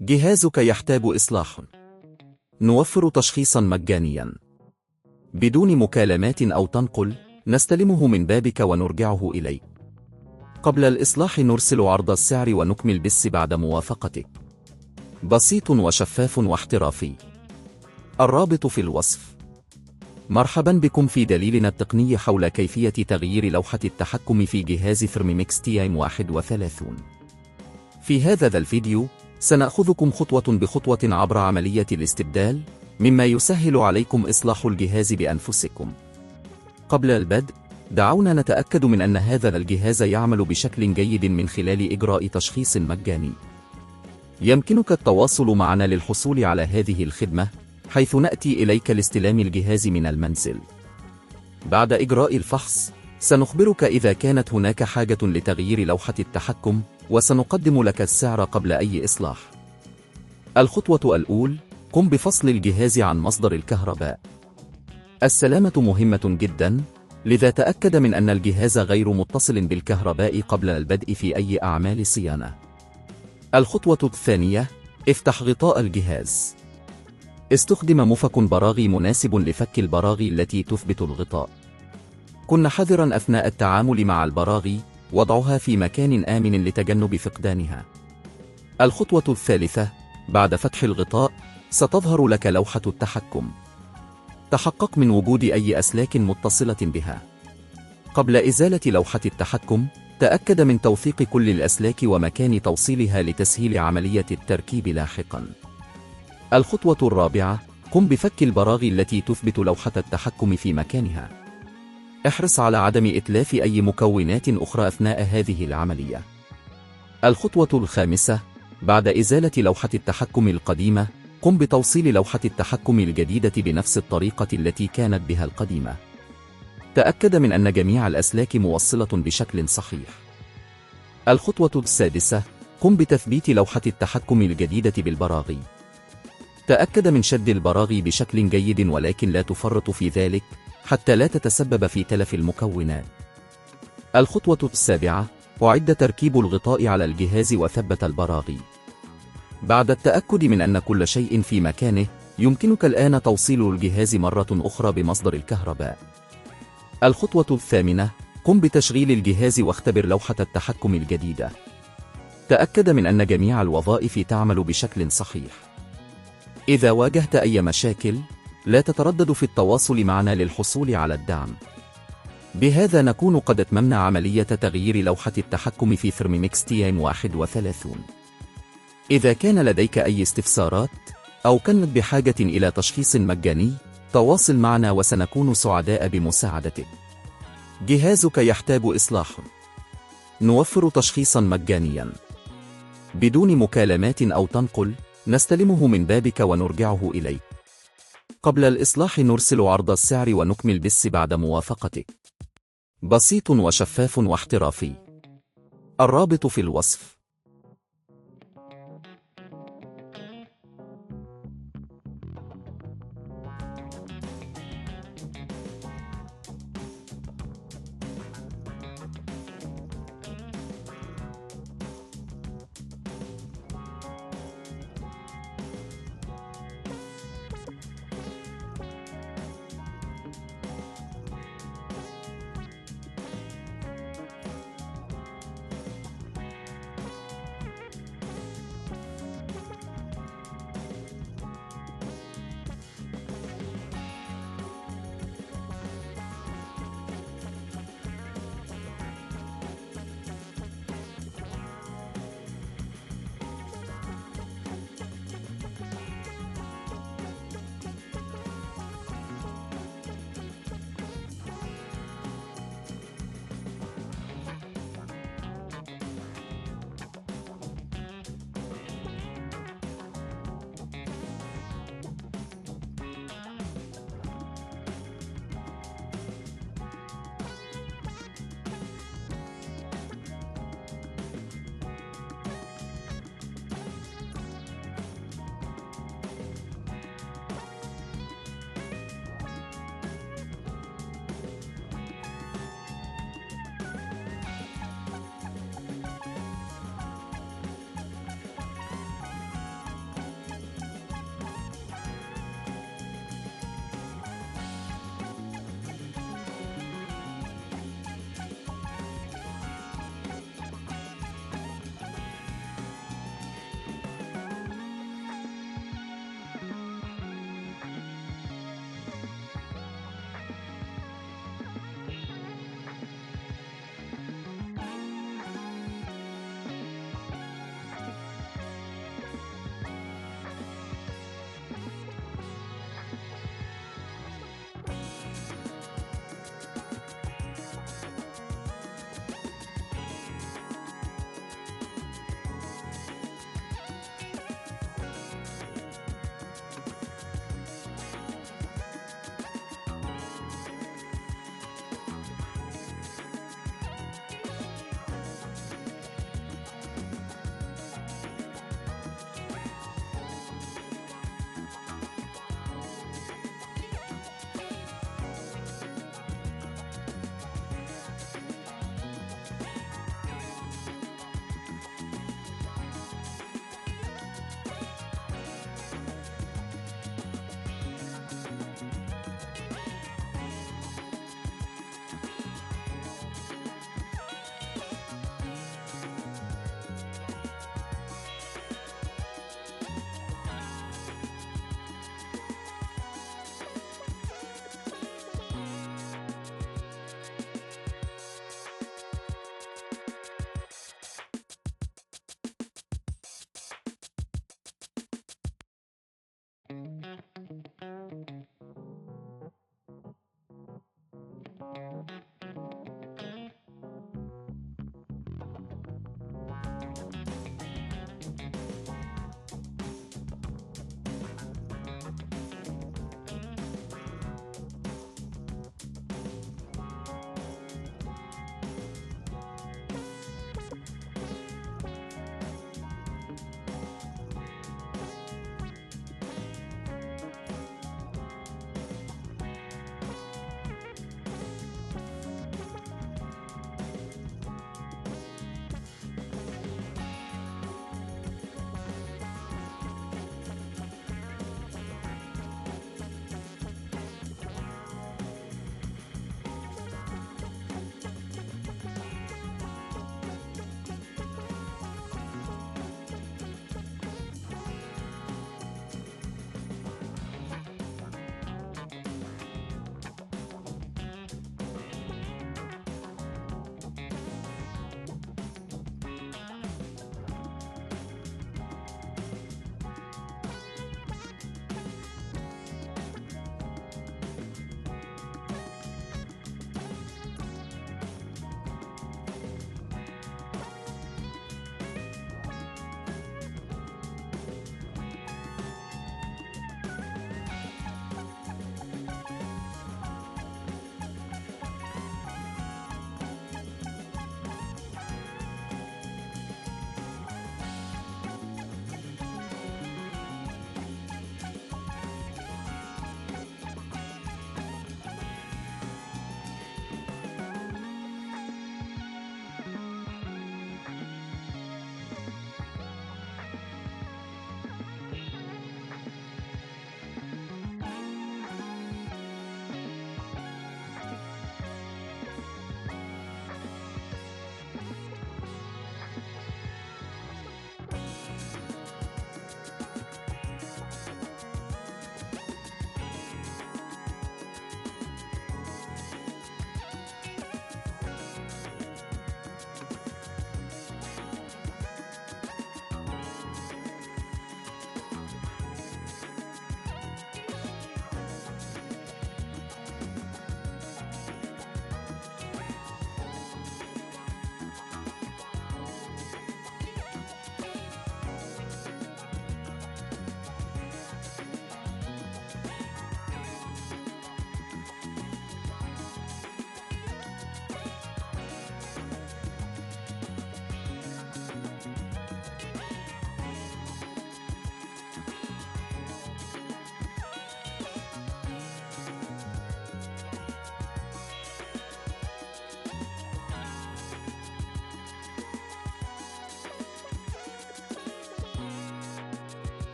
جهازك يحتاج إصلاح. نوفر تشخيصا مجانيا بدون مكالمات أو تنقل، نستلمه من بابك ونرجعه إليك. قبل الإصلاح نرسل عرض السعر ونكمل بس بعد موافقتك. بسيط وشفاف واحترافي. الرابط في الوصف. مرحبا بكم في دليلنا التقني حول كيفية تغيير لوحة التحكم في جهاز ثيرموميكس تي 31. في هذا الفيديو سنأخذكم خطوة بخطوة عبر عملية الاستبدال، مما يسهل عليكم إصلاح الجهاز بأنفسكم. قبل البدء، دعونا نتأكد من أن هذا الجهاز يعمل بشكل جيد من خلال إجراء تشخيص مجاني. يمكنك التواصل معنا للحصول على هذه الخدمة، حيث نأتي إليك لاستلام الجهاز من المنزل. بعد إجراء الفحص، سنخبرك إذا كانت هناك حاجة لتغيير لوحة التحكم، وسنقدم لك السعر قبل أي إصلاح. الخطوة الأولى: قم بفصل الجهاز عن مصدر الكهرباء. السلامة مهمة جدا، لذا تأكد من أن الجهاز غير متصل بالكهرباء قبل البدء في أي أعمال صيانة. الخطوة الثانية: افتح غطاء الجهاز. استخدم مفك براغي مناسب لفك البراغي التي تثبت الغطاء. كن حذرا أثناء التعامل مع البراغي، وضعها في مكان آمن لتجنب فقدانها. الخطوة الثالثة: بعد فتح الغطاء ستظهر لك لوحة التحكم. تحقق من وجود أي أسلاك متصلة بها. قبل إزالة لوحة التحكم، تأكد من توثيق كل الأسلاك ومكان توصيلها لتسهيل عملية التركيب لاحقا. الخطوة الرابعة: قم بفك البراغي التي تثبت لوحة التحكم في مكانها. احرص على عدم إتلاف أي مكونات أخرى أثناء هذه العملية. الخطوة الخامسة: بعد إزالة لوحة التحكم القديمة، قم بتوصيل لوحة التحكم الجديدة بنفس الطريقة التي كانت بها القديمة. تأكد من أن جميع الأسلاك موصلة بشكل صحيح. الخطوة السادسة: قم بتثبيت لوحة التحكم الجديدة بالبراغي. تأكد من شد البراغي بشكل جيد، ولكن لا تفرط في ذلك حتى لا تتسبب في تلف المكونات. الخطوة السابعة: أعد تركيب الغطاء على الجهاز وثبت البراغي. بعد التأكد من أن كل شيء في مكانه، يمكنك الآن توصيل الجهاز مرة أخرى بمصدر الكهرباء. الخطوة الثامنة: قم بتشغيل الجهاز واختبر لوحة التحكم الجديدة. تأكد من أن جميع الوظائف تعمل بشكل صحيح. إذا واجهت أي مشاكل، لا تتردد في التواصل معنا للحصول على الدعم. بهذا نكون قد أتممنا عملية تغيير لوحة التحكم في ثيرموميكس تي 31. إذا كان لديك أي استفسارات، أو كنت بحاجة إلى تشخيص مجاني، تواصل معنا وسنكون سعداء بمساعدتك. جهازك يحتاج إصلاح. نوفر تشخيصا مجانيا بدون مكالمات أو تنقل، نستلمه من بابك ونرجعه إليك. قبل الإصلاح نرسل عرض السعر ونكمل بس بعد موافقتك. بسيط وشفاف واحترافي. الرابط في الوصف.